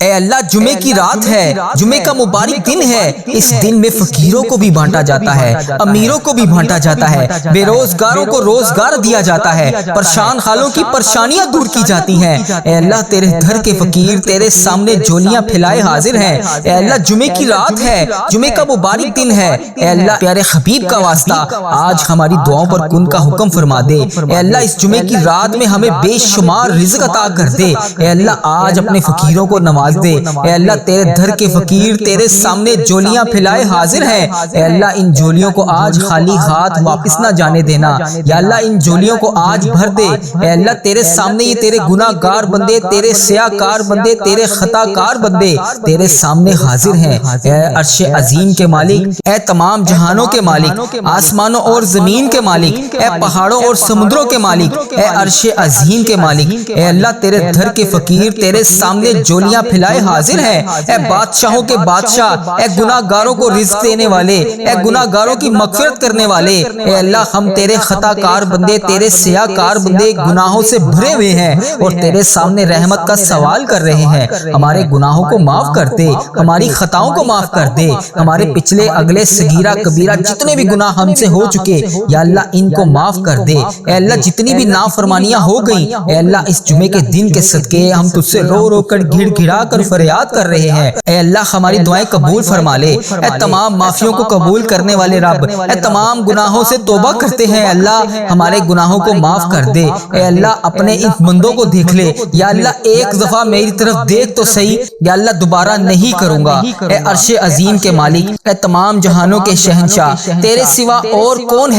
اے اللہ جمعے کی رات ہے، جمعے کا مبارک دن ہے، اس دن میں فقیروں کو بھی بانٹا جاتا ہے، امیروں کو بھی بانٹا جاتا ہے، بے روزگاروں کو روزگار دیا جاتا ہے، پریشان حالوں کی پریشانیاں دور کی جاتی ہیں۔ اے اللہ تیرے گھر کے فقیر تیرے سامنے جھولیاں پھیلائے حاضر ہیں۔ اے اللہ جمعے کی رات ہے، جمعے کا مبارک دن ہے، اے اللہ پیارے حبیب کا واسطہ آج ہماری دعاؤں پر کن کا حکم فرما دے۔ اے اللہ اس جمعے کی رات میں ہمیں بے شمار رزق عطا کر دے۔ اے اللہ آج اپنے فقیروں کو نواز دے۔ اے اللہ تیرے دھر کے فقیر تیرے سامنے جھولیاں پھیلائے حاضر ہیں۔ اے اللہ ان جھولیوں کو آج خالی ہاتھ واپس نہ جانے دینا۔ یا اللہ ان جھولیوں کو آج بھر دے۔ اے اللہ تیرے سامنے یہ تیرے گناہ گار بندے، تیرے سیاہ کار بندے، تیرے خطا کار بندے تیرے سامنے حاضر ہیں۔ اے عرش عظیم کے مالک، اے تمام جہانوں کے مالک، آسمانوں اور زمین کے مالک، اے پہاڑوں اور سمندروں کے مالک، اے عرش عظیم کے مالک، اے اللہ تیرے دھر کے فقیر تیرے سامنے جھولیاں پھیلائے حاضر ہیں۔ اے بادشاہوں کے بادشاہ، اے گناہ گاروں کو رزق دینے والے، اے گناہ گاروں کی مغفرت کرنے والے، اے اللہ ہم تیرے خطا کار بندے، تیرے سیاہ کار بندے گناہوں سے بھرے ہوئے ہیں اور تیرے سامنے رحمت کا سوال کر رہے ہیں۔ ہمارے گناہوں کو معاف کر دے، ہماری خطاؤں کو معاف کر دے، ہمارے پچھلے اگلے صغیرہ کبیرہ جتنے بھی گناہ ہم سے ہو چکے یا اللہ ان کو معاف کر دے۔ اے اللہ جتنی بھی نافرمانیاں ہو گئیں اے اللہ اس جمعے کے دن کے صدقے ہم تجھ سے رو رو کر گھڑ گھڑا کر فریاد کر رہے ہیں۔ اے اللہ ہماری دعائیں قبول فرما لے۔ اے تمام معافیوں کو قبول کرنے والے رب، اے تمام گناہوں سے توبہ کرتے ہیں اللہ ہمارے گناہوں کو معاف کر دے۔ اے اللہ اپنے ان بندوں کو دیکھ لے، یا اللہ ایک دفعہ میری طرف دیکھ تو صحیح، یا اللہ دوبارہ نہیں کروں گا۔ اے عرش عظیم کے مالک، اے تمام جہانوں کے شہنشاہ، تیرے سوا اور کون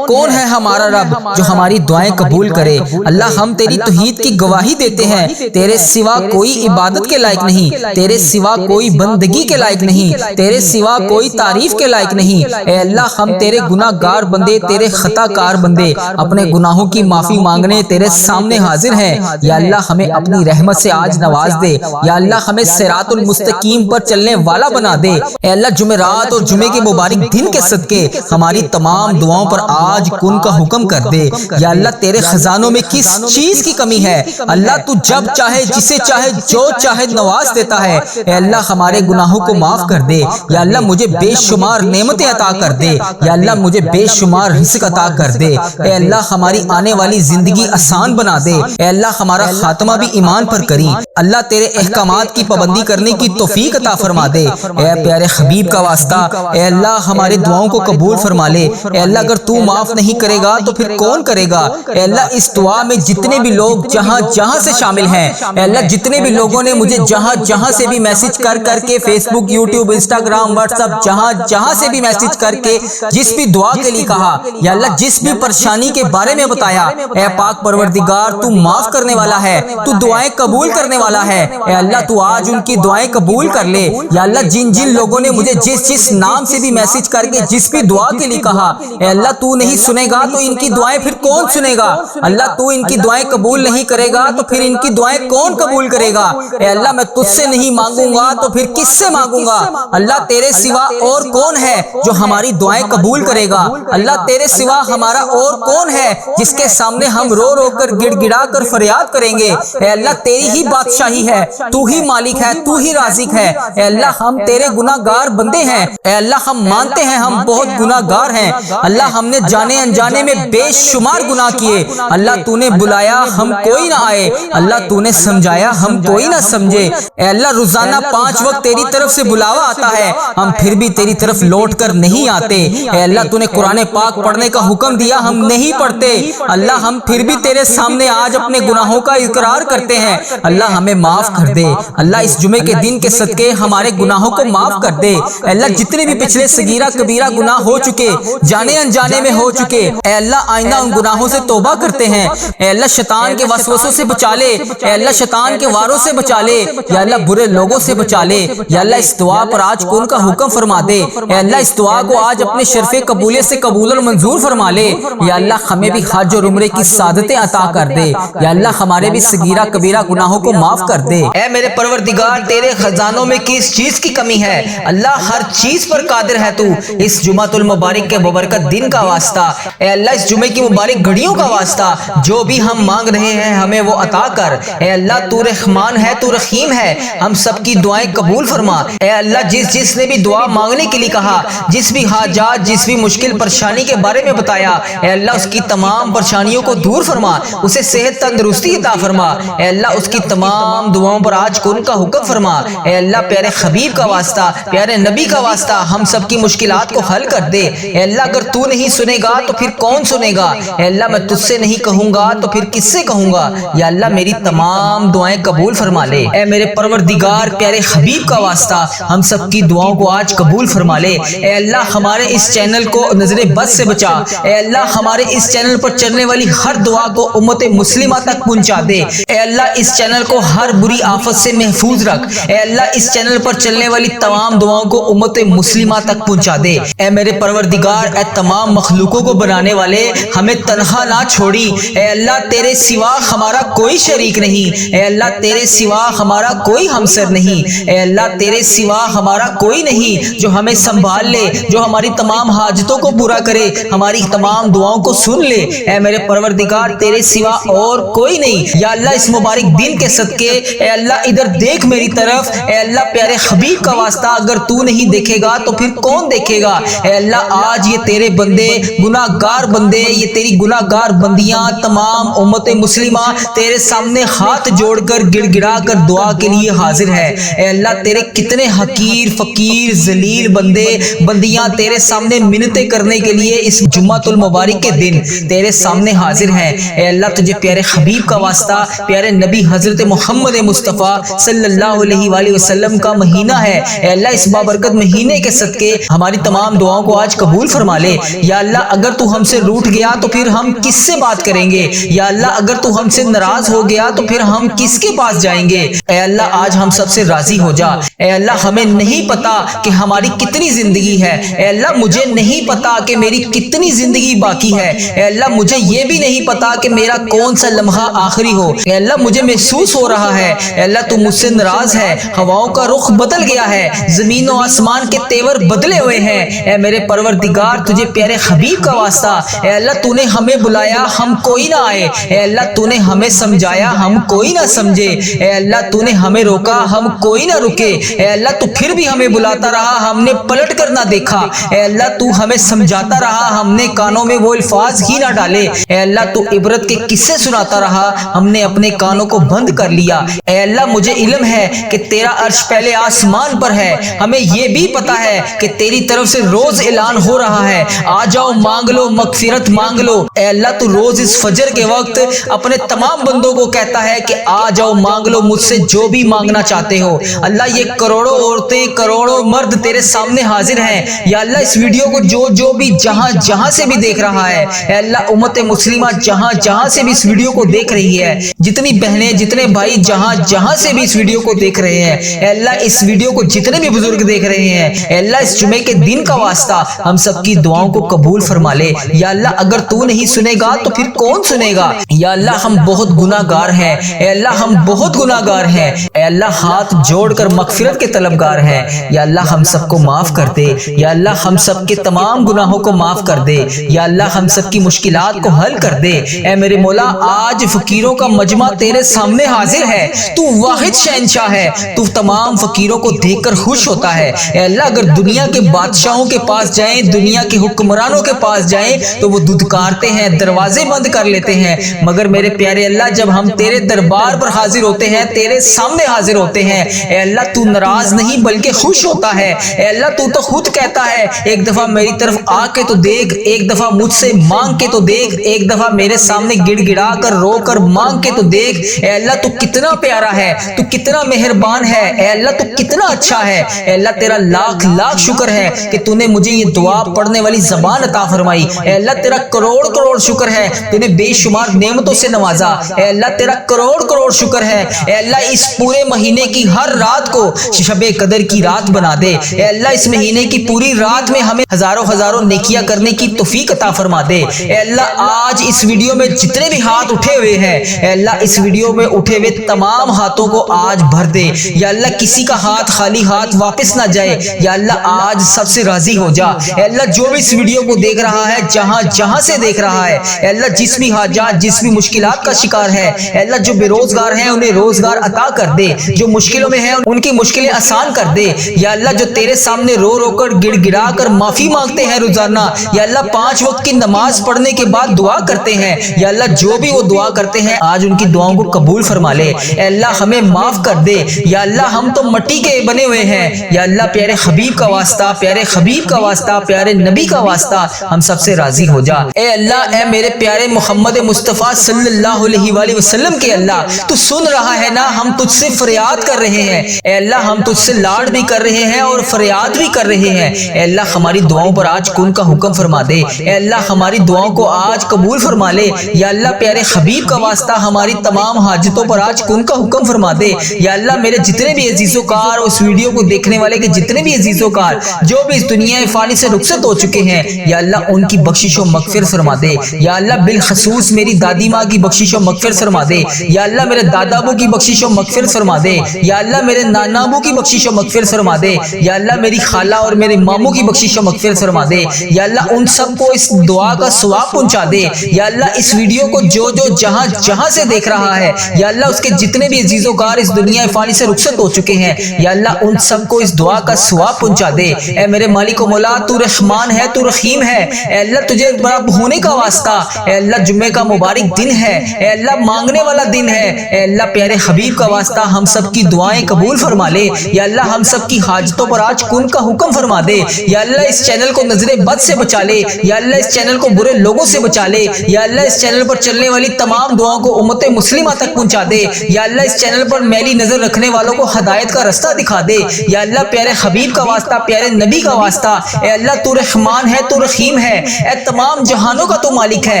ہے ہمارا رب جو ہماری دعائیں قبول کرے۔ اللہ ہم تیری توحید کی گواہی دیتے ہیں، تیرے سوا کوئی عبادت کے لائق نہیں، تیرے سوا کوئی بندگی کے لائق نہیں، تیرے سوا کوئی تعریف کے لائق نہیں۔ اے اللہ ہم تیرے گناہ گار بندے، تیرے خطا کار بندے اپنے گناہوں کی معافی مانگنے تیرے سامنے حاضر ہیں۔ یا اللہ ہمیں اپنی رحمت سے آج نواز دے، یا اللہ ہمیں صراط المستقیم پر چلنے والا بنا دے۔ اے اللہ جمعرات اور جمعے کے مبارک دن کے صدقے ہماری تمام دعاؤں پر آج کن کا حکم کر دے۔ یا اللہ تیرے خزانوں میں کس چیز کی کمی ہے؟ اللہ تو جب چاہے جسے چاہے جو چاہے نواز دیتا ہے۔ اے اللہ ہمارے گناہوں کو معاف کر دے، یا اللہ مجھے بے شمار نعمتیں عطا کر دے، یا اللہ مجھے بے شمار رزق عطا کر دے۔ اے اللہ ہماری آنے والی زندگی آسان بنا دے۔ اے اللہ ہمارا خاتمہ بھی ایمان پر کری۔ اللہ تیرے احکامات کی پابندی کرنے کی توفیق عطا فرما دے۔ اے پیارے حبیب کا واسطہ اے اللہ ہمارے دعاؤں کو قبول فرما لے۔ اے اللہ اگر تو معاف نہیں کرے گا تو پھر کون کرے گا؟ اے اللہ اس دعا میں جتنے بھی لوگ جہاں سے شامل ہیں، اے اللہ جتنے بھی لوگوں نے مجھے جہاں سے بھی میسج کر کے فیس بک، یوٹیوب، انسٹاگرام، واٹس ایپ جہاں سے بھی میسج کر کے جس بھی دعا کے لیے کہا، یا اللہ جس بھی پریشانی کے بارے میں بتایا، اے پاک پروردگار تو معاف کرنے والا ہے، تو دعائیں قبول کرنے والا ہے۔ اے اللہ تو آج ان کی دعائیں قبول کر لے۔ یا اللہ جن لوگوں نے مجھے جس نام سے بھی میسج کر کے جس بھی دعا کے لیے کہا، اے اللہ تو نہیں سنے گا تو ان کی دعائیں پھر کون سنے گا؟ اللہ تو ان کی دعائیں قبول نہیں کرے گا تو پھر ان کی دعائیں کون قبول کرے گا؟ اے اللہ میں تجھ سے نہیں مانگوں گا تو پھر کس سے مانگوں گا؟ اللہ تیرے سوا اور کون ہے جو ہماری دعائیں قبول کرے گا؟ اللہ تیرے سوا ہمارا اور کون ہے جس کے سامنے ہم رو رو کر گڑ گڑا کر فریاد کریں گے؟ اے اللہ تیری ہی بادشاہی ہے، تو ہی مالک ہے، تو ہی رازق ہے۔ اے اللہ ہم تیرے گناہ گار بندے ہیں، اے اللہ ہم مانتے ہیں ہم بہت گناہ گار ہیں۔ اللہ ہم نے جانے انجانے میں بے شمار گناہ کیے۔ اللہ تو نے بلایا ہم کوئی نہ آئے، اللہ تو نے سمجھایا ہم کوئی نہ سمجھے۔ اے اللہ روزانہ 5 وقت تیری طرف سے بلاوا آتا ہے، ہم پھر بھی تیری طرف لوٹ کر نہیں آتے۔ اے اللہ تو نے قرآن پاک پڑھنے کا حکم دیا ہم نہیں پڑھتے، اللہ ہم پھر بھی تیرے سامنے آج اپنے گناہوں کا اقرار کرتے ہیں۔ اللہ ہمیں معاف کر دے۔ اللہ اس جمعے کے دن کے صدقے ہمارے گناہوں کو معاف کر دے۔ اے اللہ جتنے بھی پچھلے صغیرہ کبیرہ گناہ ہو چکے، جانے انجانے میں ہو چکے، اے اللہ آئندہ ان گناہوں سے توبہ کرتے ہیں۔ اے اللہ شیطان کے وسوسوں سے بچا لے، اے اللہ شیطان کے واروں سے بچا لے، یا اللہ برے لوگوں سے بچا لے۔ یا اللہ اس دعا پر آج کن کا حکم فرما دے۔ اے اللہ اس دعا کو آج اپنے شرف قبولیت سے قبول اور منظور فرما لے۔ یا اللہ ہمیں بھی حج اور عمرے کی سعادتیں عطا کر دے۔ یا اللہ ہمارے بھی صغیرہ کبیرہ گناہوں کو معاف کر دے۔ اے میرے پروردگار تیرے خزانوں میں کس چیز کی کمی ہے؟ اللہ ہر چیز پر قادر ہے تو۔ اس جمعۃ المبارک کے مبارکت دن کا واسطہ، اے اللہ اس جمعے کی مبارک گھڑیوں کا واسطہ جو بھی ہم مانگ رہے ہیں ہمیں وہ عطا کر۔ اے اللہ تو رحمان ہے، تو رحیم علم ہے، ہم سب کی دعائیں قبول فرما۔ اے اللہ جس نے بھی دعا مانگنے کے لیے کہا، جس بھی حاجات جس بھی مشکل پریشانی کے بارے میں بتایا، اے اللہ اس کی تمام پریشانیوں کو دور فرما، اسے صحت تندرستی عطا فرما۔ اے اللہ اس کی تمام دعاؤں پر آج کن کا حکم فرما۔ اے اللہ پیارے حبیب کا واسطہ، پیارے نبی کا واسطہ ہم سب کی مشکلات کو حل کر دے۔ اے اللہ اگر تو نہیں سنے گا تو پھر کون سنے گا؟ اے اللہ میں تجھ سے نہیں کہوں گا تو پھر کس سے کہوں گا؟ یا اللہ میری تمام دعائیں قبول فرما لے۔ اے میرے پروردگار پیارے حبیب کا واسطہ ہم سب کی دعاؤں کو آج قبول فرما لے۔ اے اللہ ہمارے اس چینل کو نظر بد سے بچا۔ اے اللہ ہمارے اس چینل پر چلنے والی ہر دعا کو امت مسلمہ تک پہنچا دے۔ اے اللہ اس چینل کو ہر بری آفت سے محفوظ رکھ۔ اے اللہ اس چینل پر چلنے والی تمام دعاؤں کو امت مسلمہ تک پہنچا دے۔ اے میرے پروردگار اے تمام مخلوقوں کو بنانے والے ہمیں تنہا نہ چھوڑی۔ اے اللہ تیرے سوا ہمارا کوئی شریک نہیں۔ اے اللہ تیرے سوا ہمارا کوئی ہمسر نہیں۔ اے اللہ تیرے سوا ہمارا کوئی نہیں جو ہمیں سنبھال لے، جو ہماری تمام حاجتوں کو پورا کرے، ہماری تمام دعاؤں کو سن لے۔ اے میرے پروردگار تیرے سوا اور کوئی نہیں۔ یا اللہ اس مبارک دن کے صدقے اے اللہ ادھر دیکھ میری طرف۔ اے اللہ پیارے حبیب کا واسطہ اگر تو نہیں دیکھے گا تو پھر کون دیکھے گا؟ اے اللہ آج یہ تیرے بندے گناہ گار بندے، یہ تیری گناہ گار بندیاں تمام امت مسلمہ تیرے سامنے ہاتھ جوڑ کر گڑ گڑا کر دعا کے لیے حاضر ہے۔ اے اللہ تیرے کتنے حقیر فقیر ذلیل بندے بندیاں تیرے سامنے منتیں کرنے کے لیے اس جمعۃ المبارک کے دن تیرے سامنے حاضر ہیں۔ اے اللہ تجھے پیارے حبیب کا واسطہ، پیارے نبی حضرت محمد مصطفیٰ صلی اللہ علیہ وآلہ وسلم کا مہینہ ہے۔ اے اللہ اس بابرکت مہینے کے صدقے ہماری تمام دعاؤں کو آج قبول فرما لے۔ یا اللہ اگر تو ہم سے روٹھ گیا تو پھر ہم کس سے بات کریں گے؟ یا اللہ اگر تو ہم سے ناراض ہو گیا تو پھر ہم کس کے پاس جائیں گے؟ اے اللہ آج ہم سب سے راضی ہو جا۔ اے اللہ ہمیں نہیں پتا کہ ہماری کتنی زندگی ہے۔ اے اللہ مجھے نہیں پتا کہ میری کتنی زندگی باقی ہے۔ اے اللہ مجھے یہ بھی نہیں پتا کہ میرا کون سا لمحہ آخری ہو۔ اے اللہ مجھے محسوس ہو رہا ہے اے اللہ تو مجھ سے ناراض ہے، ہواؤں کا رخ بدل گیا ہے، زمین و آسمان کے تیور بدلے ہوئے ہیں۔ اے میرے پروردگار تجھے پیارے حبیب کا واسطہ، اے اللہ تو نے ہمیں بلایا ہم کوئی نہ آئے، اے اللہ تو نے ہمیں سمجھایا ہم کوئی نہ سمجھے، اے اللہ تو نے ہمیں روکا ہم کوئی نہ رکے، اے اللہ تو پھر بھی ہمیں بلاتا رہا ہم نے پلٹ کر نہ دیکھا، اے اللہ تو ہمیں سمجھاتا رہا ہم نے کانوں میں وہ الفاظ ہی نہ ڈالے، اے اللہ تو عبرت کے قصے سناتا رہا ہم نے اپنے کانوں کو بند کر لیا۔ اے اللہ مجھے علم ہے کہ تیرا عرش پہلے آسمان پر ہے، ہمیں یہ بھی پتا ہے کہ تیری طرف سے روز اعلان ہو رہا ہے آ جاؤ مانگ لو مغفرت مانگ لو۔ اے اللہ تو روز اس فجر کے وقت اپنے تمام بندوں کو کہتا ہے کہ آ جاؤ مانگ لو مجھ سے جو بھی مانگنا چاہتے ہو۔ اللہ یہ کروڑوں عورتیں کروڑوں مرد تیرے سامنے حاضر ہیں، یا اللہ اس ویڈیو کو جو بھی جہاں سے بھی دیکھ رہا ہے، اے اللہ امت مسلمہ جہاں سے بھی اس ویڈیو کو دیکھ رہی ہے، جتنی بہنیں جتنے بھائی جہاں سے بھی اس ویڈیو کو دیکھ رہے ہیں، اے اللہ اس ویڈیو کو جتنے بھی بزرگ دیکھ رہے ہیں، اے اللہ اس جمعے کے دن کا واسطہ ہم سب کی دعاؤں کو قبول فرما لے۔ یا اللہ اگر تو نہیں سنے گا تو پھر کون سنے گا؟ یا اللہ ہم بہت گناہ گار ہیں، اے اللہ ہم بہت گناہ گار ہیں، اے اللہ ہاتھ جوڑ کر مغفرت کے طلبگار ہیں، یا اللہ ہم سب کو معاف کر دے، یا اللہ ہم سب کے تمام گناہوں کو معاف کر دے، یا اللہ ہم سب کی مشکلات کو حل کر دے۔ اے میرے مولا آج فقیروں کا مجمع تیرے سامنے حاضر ہے، تو واحد شہنشاہ ہے، تو تمام فقیروں کو دیکھ کر خوش ہوتا ہے۔ اے اللہ اگر دنیا کے بادشاہوں کے پاس جائیں، دنیا کے حکمرانوں کے پاس جائیں تو وہ دھتکارتے ہیں، دروازے بند کر لیتے ہیں، مگر میرے پیارے اللہ جب ہم تیرے دربار پر حاضر ہوتے ہیں، تیرے سامنے حاضر ہوتے ہیں، اے اللہ تو ناراض نہیں بلکہ خوش ہوتا ہے۔ اے اللہ تو خود کہتا ہے ایک دفعہ میری طرف آ کے تو دیکھ، ایک دفعہ مجھ سے مانگ کے تو دیکھ، ایک دفعہ میرے سامنے گڑ گڑا کر رو کر مانگ کے تو دیکھ۔ اے اللہ تو کتنا پیارا ہے، تو کتنا مہربان ہے، اے اللہ تو کتنا اچھا ہے۔ اے اللہ تیرا لاکھ شکر ہے کہ تو نے مجھے یہ دعا پڑھنے والی زبان عطا فرمائی۔ اے اللہ تیرا کروڑ شکر ہے، تو نے بے شمار نعمتوں سے نوازا۔ اے اللہ تیرا کروڑ شکر ہے، اے اللہ اس پورے مہینے کی ہر رات کو شب قدر کی رات بنا دے۔ اے اللہ اس مہینے کی پوری رات میں ہمیں ہزاروں نیکیاں کرنے کی توفیق عطا فرما دے۔ اے اللہ آج اس ویڈیو میں جتنے بھی ہاتھ اٹھے ہوئے ہیں، اے اللہ اس ویڈیو میں اٹھے ہوئے تمام ہاتھوں کو آج بھر دے، یا اللہ کسی کا ہاتھ خالی ہاتھ واپس نہ جائے، یا اللہ آج سب سے راضی ہو جا۔ اے اللہ جو بھی اس ویڈیو کو دیکھ رہا ہے جہاں سے دیکھ رہا ہے، اللہ جس بھی حاجات جس بھی مشکلات کا شکار ہے، اللہ جو بے روزگار ہیں انہیں روزگار عطا کر دے، جو مشکلوں میں ہیں ان کی مشکلیں آسان کر دے۔ یا اللہ جو تیرے سامنے رو رو کر گڑ گڑا کر معافی مانگتے ہیں روزانہ، یا اللہ 5 وقت کی نماز پڑھنے کے بعد دعا کرتے ہیں، یا اللہ جو بھی وہ دعا کرتے ہیں آج ان کی دعاؤں کو قبول فرما لے۔ اے اللہ ہمیں معاف کر دے، یا اللہ ہم تو مٹی کے بنے ہوئے ہیں، یا اللہ پیارے حبیب کا واسطہ، پیارے حبیب کا واسطہ، پیارے نبی کا واسطہ ہم سب سے راضی ہو جا۔ اے اللہ، اے میرے پیارے محمد مصطفیٰ صلی اللہ علیہ وآلہ وسلم کے اللہ، تو سن رہا ہے نا، ہم تجھ سے فریاد کر رہے ہیں۔ اے اللہ ہم تجھ سے لاڈ بھی کر رہے ہیں اور فریاد بھی کر رہے ہیں۔ اے اللہ ہماری دعاؤں پر آج کن کا حکم فرما دے، اے اللہ ہماری دعاؤں کو آج قبول فرما لے۔ یا اللہ پیارے حبیب کا واسطہ ہماری تمام حاجتوں پر آج کن کا حکم فرما دے۔ یا اللہ میرے جتنے بھی عزیز و کار، اس ویڈیو کو دیکھنے والے کے جتنے بھی عزیز و کار جو بھی اس دنیا فانی سے رخصت ہو چکے ہیں، یا اللہ ان کی بخشش و مغفرت فرما دے۔ یا اللہ بالخصوص میری دادی ماں کی بخشش و مغفرت فرما دے، یا اللہ میرے دادا ابو کی بخشش و مغفرت فرما دے، یا اللہ میرے نانا ابو کی بخشش و مغفرت فرما دے، یا اللہ میری خالہ اور میرے ماموں کی بخشش و مغفرت فرما دے۔ یا اللہ ان سب کو اس دعا کا ثواب پہنچا دے۔ یا اللہ اس ویڈیو کو جو جہاں جہاں سے دیکھ رہا ہے، یا اللہ اس کے جتنے بھی عزیز و کار اس دنیا فانی سے رخصت ہو چکے ہیں، یا اللہ ان سب کو اس دعا کا ثواب پہنچا دے۔ اے میرے مالک و مولا، تو رحمان ہے، تو رحیم ہے۔ اے اللہ تجھے بڑا ہونے کا واسطہ، اے اللہ جمعے کا مبارک دن ہے، اے اللہ مانگنے والا دن ہے، اے اللہ پیارے حبیب کا واسطہ ہم سب کی دعائیں قبول فرما لے۔ یا اللہ ہم سب کی حاجتوں پر آج کن کا حکم فرما دے۔ یا اللہ اس چینل کو نظر بد سے بچا لے، یا اللہ اس چینل کو برے لوگوں سے بچا لے، یا اللہ اس چینل پر چلنے والی تمام دعاؤں کو امت مسلمہ تک پہنچا دے۔ یا اللہ اس چینل پر میلی نظر رکھنے والوں کو ہدایت کا رستہ دکھا دے۔ یا اللہ پیارے حبیب کا واسطہ، پیارے نبی کا واسطہ، اے اللہ تو رحمان ہے، تو رحیم ہے، اے تمام جہانوں کا تو مالک ہے،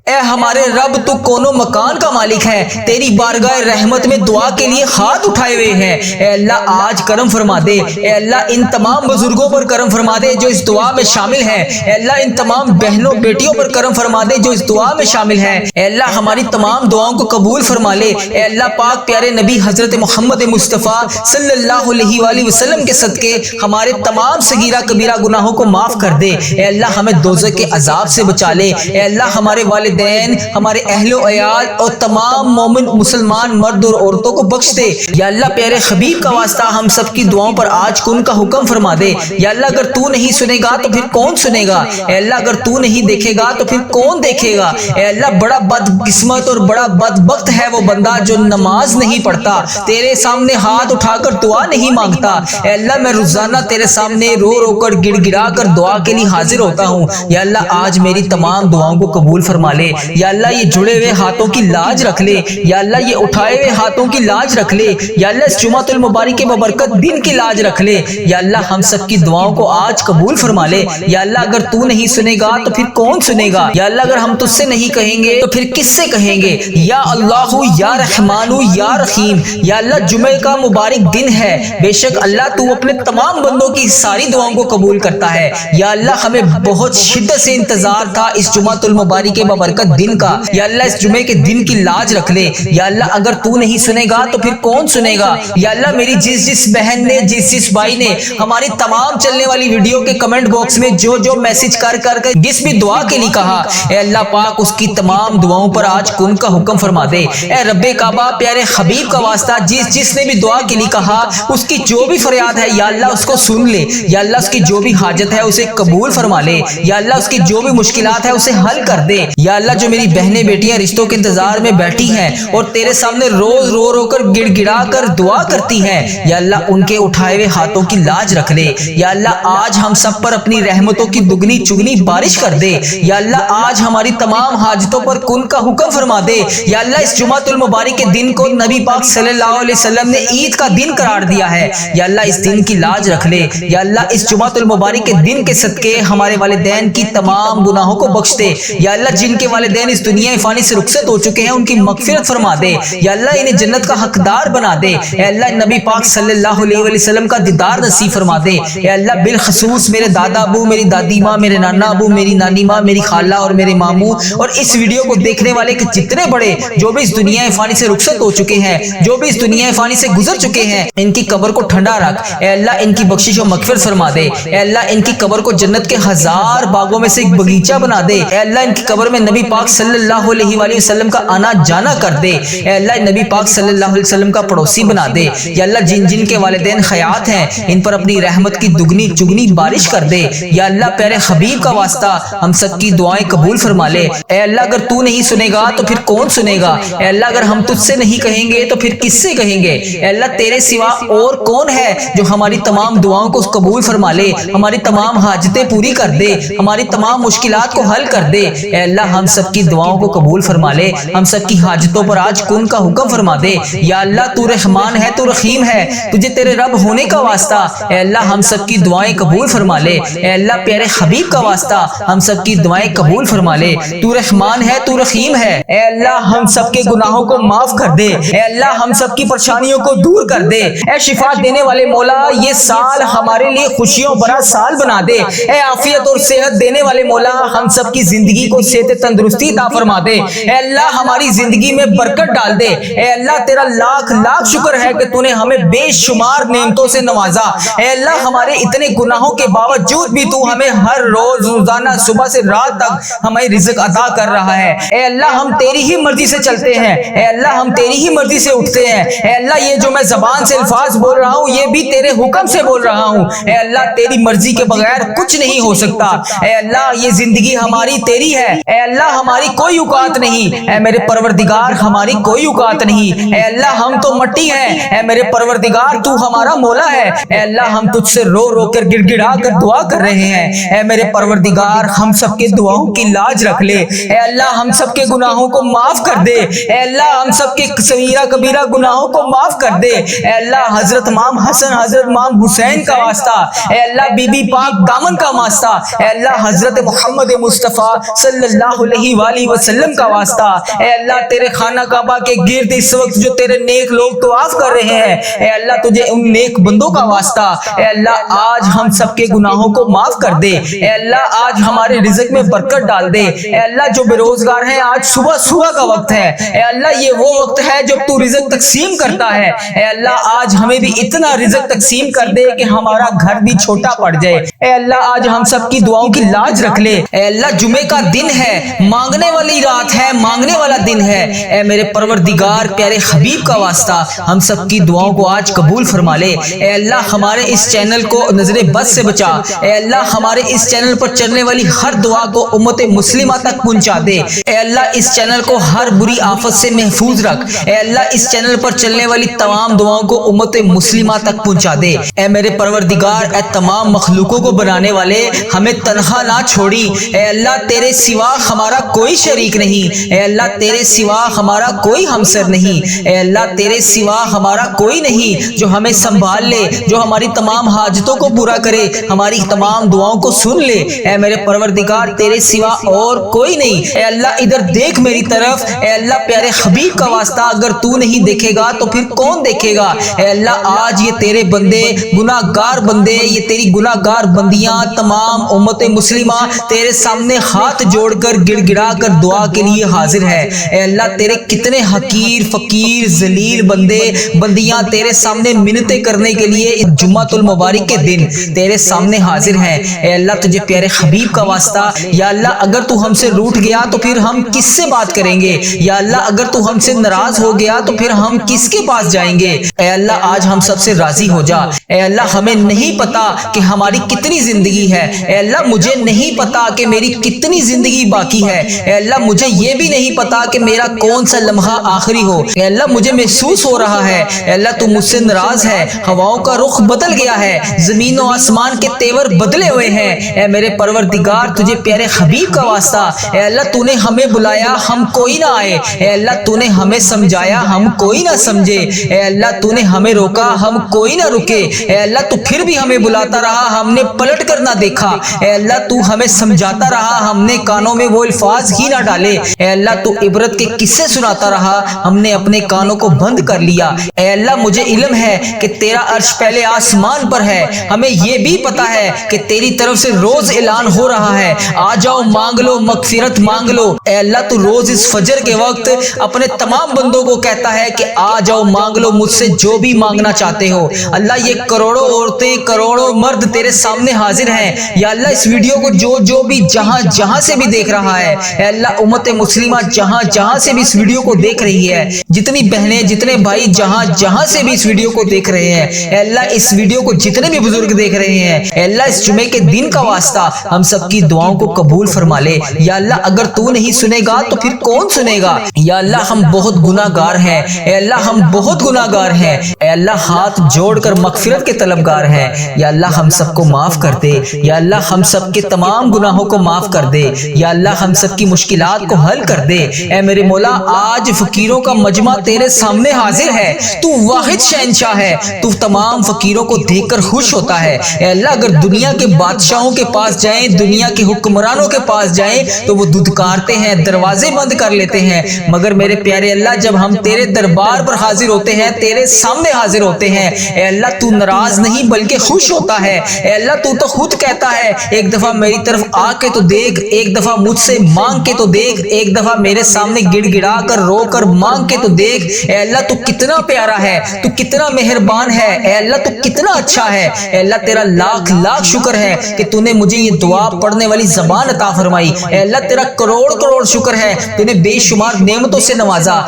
اے ہمارے رب تو کونوں مکان کا مالک ہے۔ تیری بارگاہ رحمت میں دعا کے لیے ہاتھ اٹھائے ہوئے ہیں، اے اللہ آج کرم فرما دے۔ اے اللہ ان تمام بزرگوں پر کرم فرما دے جو اس دعا میں شامل ہیں، اے اللہ ان تمام بہنوں بیٹیوں پر کرم فرما دے جو اس دعا میں شامل ہیں، اے اللہ ہماری تمام دعاؤں کو قبول فرما لے۔ اے اللہ پاک پیارے نبی حضرت محمد مصطفیٰ صلی اللہ علیہ وآلہ وسلم کے صدقے ہمارے تمام صغیرہ کبیرہ گناہوں کو معاف کر دے۔ اے اللہ ہمیں دوزخ کے عذاب سے بچا لے۔ اے اللہ ہمارے والدین، ہمارے اہل و عیال اور تمام مومن مسلمان مرد اور عورتوں کو بخش دے۔ یا اللہ پیارے حبیب کا واسطہ ہم سب کی دعاؤں پر آج کن کا حکم فرما دے۔ یا اللہ اگر تو نہیں سنے گا تو پھر کون سنے گا؟ اے اللہ اگر تو نہیں دیکھے گا تو پھر کون دیکھے گا؟ اے اللہ بڑا بدقسمت اور بڑا بدبخت ہے وہ بندہ جو نماز نہیں پڑھتا، تیرے سامنے ہاتھ اٹھا کر دعا نہیں مانگتا۔ اے اللہ میں روزانہ تیرے سامنے رو رو کر گڑ گڑا کر دعا کے لیے حاضر ہوتا ہوں۔ یا اللہ آج میری تمام دعاؤں کو قبول فرما لے۔ یا اللہ یہ جڑے ہوئے ہاتھوں کی لاج رکھ لے، یا اللہ یہ اٹھائے ہوئے ہاتھوں کی لاج رکھ لے، یا اللہ اس جمعۃ المبارک کے ببرکت دن کی لاج رکھ لے۔ یا اللہ ہم سب کی دعاؤں کو آج قبول فرما لے۔ یا اللہ اگر تو نہیں سنے گا تو پھر کون سنے گا؟ یا اللہ اگر ہم تجھ سے نہیں کہیں گے تو پھر کس سے کہیں گے؟ یا اللہ یا رحمان یا رحیم، یا اللہ جمعے کا مبارک دن ہے، بے شک اللہ تو اپنے تمام بندوں کی ساری دعاؤں کو قبول کرتا ہے۔ یا اللہ ہمیں بہت شدت سے انتظار تھا اس جمعۃ المبارک کے ببرکت دن کا۔ یا اللہ اس جمعے کے دن کی لاج رکھ لے۔ یا اللہ اگر تو نہیں سنے گا تو پھر کون سنے گا؟ یا اللہ میری جس بہن نے، جس بھائی نے ہماری تمام چلنے والی ویڈیو کے کمنٹ باکس میں جو میسج کر جس بھی دعا کے لیے کہا، اے اللہ پاک اس کی تمام دعاؤں پر آج کن کا حکم فرما دے۔ اے رب کعبہ پیارے حبیب کا واسطہ جس نے بھی دعا کے لیے کہا، اس کی جو بھی فریاد ہے یا اللہ اس کو سن لے۔ یا اللہ اس کی جو بھی حاجت ہے اسے قبول فرما لے۔ یا اللہ اس کی جو بھی مشکلات ہے اسے حل کر دے۔ یا اللہ جو میری بہنیں بیٹیاں رشتوں کے انتظار میں بیٹھی ہیں اور تیرے سامنے روز رو رو کر گڑ گڑا کر دعا کرتی ہیں، یا اللہ ان کے اٹھائے ہوئے ہاتھوں کی لاج رکھ لے۔ یا اللہ آج ہم سب پر اپنی رحمتوں کی دگنی چگنی بارش کر دے۔ یا اللہ آج ہماری تمام حاجتوں پر کن کا حکم فرما دے۔ یا اللہ اس جمعۃ المبارک کے دن کو نبی پاک صلی اللہ علیہ وسلم نے عید کا دن قرار دیا ہے، یا اللہ اس دن کی لاج رکھ لے۔ یا اللہ اس جمعۃ المبارک کے دن کے صدقے ہمارے والدین کی تمام گناہوں کو بخش دے۔ یا اللہ جن کے والدین اس دنیا فانی سے رخصت ہو چکے ہیں ان کی مغفرت فرما دے۔ یا اللہ انہیں جنت کا حقدار بنا دے۔ اے اللہ نبی پاک صلی اللہ علیہ وسلم کا دیدار نصیب فرما دے۔ اے اللہ بالخصوص میرے دادا ابو، میری دادی ماں، میرے نانا ابو، میری نانی ماں، میری خالہ اور میرے ماموں اور اس ویڈیو کو دیکھنے والے کے جتنے بڑے جو بھی اس دنیا فانی سے رخصت ہو چکے ہیں، جو بھی اس دنیا فانی سے گزر چکے ہیں، ان کی قبر کو ٹھنڈا رکھ۔ اے اللہ ان کی بخشش و مغفرت فرما دے۔ اے اللہ ان کی قبر کو جنت کے 1000 باغوں میں سے ایک باغیچہ بنا دے۔ اے اللہ ان کی قبر میں نبی پاک صلی اللہ علیہ وآلہ وسلم کا آنا جانا کر دے۔ اے اللہ نبی پاک صلی اللہ علیہ وسلم کا پڑوسی بنا دے۔ یا اللہ جن جن کے والدین حیات ہیں ان پر اپنی رحمت کی دگنی چگنی بارش کر دے۔ یا اللہ پیارے حبیب کا واسطہ ہم سب کی دعائیں قبول فرما لے۔ اے اللہ اگر تو نہیں سنے گا تو پھر کون سنے گا؟ اے اللہ اگر ہم تجھ سے نہیں کہیں گے تو پھر کس سے کہیں گے؟ اے اللہ تیرے سوا اور کون ہے جو ہماری تمام دعاؤں کو قبول فرما لے، ہماری تمام حاجتیں پوری کر دے، ہماری تمام مشکلات کو حل کر دے۔ اے اللہ ہم سب کی دعاؤں کو قبول فرما لے، ہم سب کی حاجتوں پر آج کن کا حکم فرما دے۔ یا اللہ تو رحمان ہے، تو رحیم ہے، تجھے تیرے رب ہونے کا واسطہ اے اللہ ہم سب کی دعائیں قبول فرما لے۔ اے اللہ پیارے حبیب کا واسطہ ہم سب کی دعائیں قبول فرما لے۔ تو رحمان ہے، تو رحیم ہے، اے اللہ ہم سب کے گناہوں کو معاف کر دے۔ اے اللہ ہم سب کی پریشانیوں کو دور کر دے۔ اے شفا دینے والے مولا یہ سال ہمارے لیے خوشیوں بھرا سال بنا دے۔ اے عافیت اور صحت دینے والے مولا ہم سب کی زندگی کو صحت تندرستی عطا فرما دے۔ اے اللہ ہماری زندگی میں برکت ڈال دے۔ اے اللہ تیرا لاکھ لاکھ شکر ہے کہ تو نے ہمیں بے شمار نعمتوں سے نوازا۔ اے اللہ ہمارے اتنے گناہوں کے باوجود بھی تو ہمیں ہر روز روزانہ صبح سے رات تک ہمیں رزق عطا کر رہا ہے۔ اے اللہ ہم تیری ہی مرضی سے چلتے ہیں، اے اللہ ہم تیری ہی مرضی سے اٹھتے ہیں۔ اے اللہ یہ جو میں زبان سے الفاظ بول رہا ہوں یہ بھی تیرے حکم سے بول رہا ہوں۔ اے اللہ تیری مرضی کے بغیر کچھ نہیں ہو سکتا۔ اے اللہ یہ زندگی ہماری تیری ہے، اے اللہ ہماری کوئی اوقات نہیں، اے میرے پروردگار ہماری کوئی اوقات نہیں۔ اے اللہ ہم تو مٹی ہیں، اے میرے پروردگار تو ہمارا مولا ہے۔ اے اللہ ہم تجھ سے رو رو کر گڑ گڑا کر دعا کر رہے ہیں، اے میرے پروردگار ہم سب کے دعاؤں کی لاج رکھ لے۔ اے اللہ ہم سب کے گناہوں کو معاف کر دے۔ اے اللہ ہم سب کے صغیرہ کبیرہ گناہوں کو معاف کر دے۔ اے اللہ حضرت امام حسن حضرت امام حسین کا واسطہ، اے اللہ بی بی پاک دامن کا واسطہ، اے اللہ حضرت محمد مصطفیٰ صلی اللہ علیہ وآلہ وسلم کا واسطہ، اے اللہ تیرے خانہ کعبہ کے گرد اس وقت جو تیرے نیک لوگ طواف کر رہے ہیں، اے اللہ تجھے ان نیک بندوں کا واسطہ، اے اللہ آج ہم سب کے گناہوں کو معاف کر دے۔ اے اللہ آج ہمارے رزق میں برکت ڈال دے۔ اے اللہ جو بے روزگار ہیں آج صبح صبح کا وقت ہے، اے اللہ یہ وہ وقت ہے جب تو رزق تقسیم کرتا ہے۔ اے اللہ آج ہمیں بھی اتنا رزق تقسیم کر دے کہ ہمارا گھر بھی چھوٹا پڑ جائے۔ اے اللہ آج ہم سب کی دعاؤں کی لاج رکھ لے۔ اے اللہ جمعے کا دن ہے، مانگنے والی رات ہے، مانگنے والا دن ہے، اے میرے پروردگار پیارے حبیب کا واسطہ ہم سب کی دعاؤں کو آج قبول فرما لے۔ اے اللہ ہمارے اس چینل کو نظر بد سے بچا۔ اے اللہ ہمارے اس چینل پر چلنے والی ہر دعا کو امت مسلمہ تک پہنچا دے۔ اے اللہ اس چینل کو ہر بری آفت سے محفوظ رکھ۔ اے اللہ اس چینل پر چلنے والی تمام دعاؤں کو امت مسلمہ تک پہنچا دے۔ اے میرے پروردگار اے تمام مخلوقوں کو بنانے والے ہمیں تنہا نہ چھوڑی۔ اے اللہ تیرے سوا ہمارا کوئی شریک نہیں، اے اللہ تیرے سوا ہمارا کوئی ہمسر نہیں، اے اللہ تیرے سوا ہمارا کوئی نہیں جو ہمیں سنبھال لے، جو ہماری تمام حاجتوں کو پورا کرے، ہماری تمام دعاؤں کو سن لے۔ اے میرے پروردگار تیرے سوا اور کوئی نہیں۔ اے اللہ ادھر دیکھ میری طرف، اے اللہ پیارے حبیب کا واسطہ اگر تو نہیں دیکھے گا تو پھر کون دیکھے گا؟ اے اللہ آج یہ تیرے بندے گناہ گار بندے، یہ تیری گناہ گار بندیاں تمام امت مسلمہ تیرے سامنے ہاتھ جوڑ کر گڑ گڑا کر دعا کے لیے حاضر ہے۔ اے اللہ تیرے کتنے حقیر فقیر ذلیل بندے بندیاں تیرے سامنے منتیں کرنے کے لیے اس جمعۃ المبارک کے دن تیرے سامنے حاضر ہیں۔ اے اللہ تجھے پیارے حبیب کا واسطہ یا اللہ اگر تو ہم سے روٹھ گیا تو پھر ہم کس سے بات کریں گے؟ یا اللہ اگر تو ہم سے ناراض ہو گیا تو پھر ہم کس کے پاس جائیں گے؟ اے اللہ آج ہم سب سے راضی ہو جا۔ اے اللہ ہمیں نہیں پتا کہ ہماری کتنی زندگی ہے، اے اللہ مجھے نہیں پتا کہ میری کتنی زندگی باقی ہے، اے اللہ مجھے یہ بھی نہیں پتا کہ میرا کون سا لمحہ آخری ہو۔ اے اللہ مجھے محسوس ہو رہا ہے اے اللہ تو مجھ سے ناراض ہے، ہواؤں کا رخ بدل گیا ہے، زمین و آسمان کے تیور بدلے ہوئے ہیں۔ اے میرے پروردگار تجھے پیارے حبیب کا واسطہ اے اللہ تو نے ہمیں بلایا ہم کوئی نہ آئے، اے اللہ تو نے ہمیں سمجھایا ہم کوئی نہ سمجھے، اے اللہ تو نے ہمیں روکا ہم کوئی نہ رکے، اے اللہ تو پھر بھی ہمیں بلاتا رہا ہم نے پلٹ کر نہ دیکھا، اے اللہ تو ہمیں سمجھاتا رہا ہم نے کانوں میں وہ الفاظ ہی نہ ڈالے، اے اللہ تو عبرت کے قصے سناتا رہا ہم نے اپنے کانوں کو بند کر لیا۔ اے اللہ مجھے علم ہے کہ تیرا عرش پہلے آسمان پر ہے، ہمیں یہ بھی پتا ہے کہ تیری طرف سے روز اعلان ہو رہا ہے آ جاؤ مانگ لو مغفرت مانگ لو۔ اے اللہ تو روز اس فجر کے وقت اپنے تمام بندوں کو کہتا ہے کہ آ جاؤ مانگ لو مجھ سے جو بھی مانگنا چاہتے ہو۔ اللہ یہ کروڑوں عورتیں کروڑوں مرد تیرے سامنے سامنے حاضر ہیں۔ یا اللہ اس ویڈیو کو جو بھی جہاں سے بھی دیکھ رہا ہے، اے اللہ امت مسلمہ جہاں سے بھی اس ویڈیو کو دیکھ رہی ہے، جتنی بہنیں جتنے بھائی جہاں سے بھی اس ویڈیو کو دیکھ رہے ہیں، اے اللہ اس ویڈیو کو جتنے بھی بزرگ دیکھ رہے ہیں، اے اللہ اس جمعے کے دن کا واسطہ ہم سب کی دعاؤں کو قبول فرما لے۔ یا اللہ اگر تو نہیں سنے گا تو پھر کون سنے گا؟ یا اللہ ہم بہت گناہگار ہیں، اے اللہ ہم بہت گناہگار ہیں، اے اللہ ہاتھ جوڑ کر مغفرت کے طلبگار ہیں۔ یا اللہ ہم سب کو معاف کر دے، یا اللہ ہم سب کے تمام گناہوں کو معاف کر دے، یا اللہ ہم سب کی مشکلات کو حل کر دے۔ اے میرے مولا آج فقیروں کا مجمع تیرے سامنے حاضر ہے، تو واحد شہنشاہ ہے، تو تمام فقیروں کو دیکھ کر خوش ہوتا ہے۔ اے اللہ اگر دنیا کے بادشاہوں کے پاس جائیں، دنیا کے حکمرانوں کے پاس جائیں تو وہ دھتکارتے ہیں، دروازے بند کر لیتے ہیں، مگر میرے پیارے اللہ جب ہم تیرے دربار پر حاضر ہوتے ہیں، تیرے سامنے حاضر ہوتے ہیں، اے اللہ تو ناراض نہیں بلکہ خوش ہوتا ہے۔ اے اللہ تو خود کہتا ہے ایک دفعہ میری طرف آ کے تو دیکھ، ایک دفعہ مجھ سے مانگ کے تو دیکھ، ایک دفعہ میرے سامنے گڑ گڑا کر رو کر مانگ کے تو دیکھ۔ اے اللہ تو کتنا پیارا ہے، تو کتنا مہربان ہے، اے اللہ تو کتنا اچھا ہے۔ اے اللہ تیرا لاکھ لاکھ شکر ہے کہ تو نے مجھے یہ دعا پڑھنے والی زبان عطا فرمائی۔ اے اللہ تیرا کروڑ کروڑ شکر ہے تو نے بے شمار نعمتوں سے نوازا۔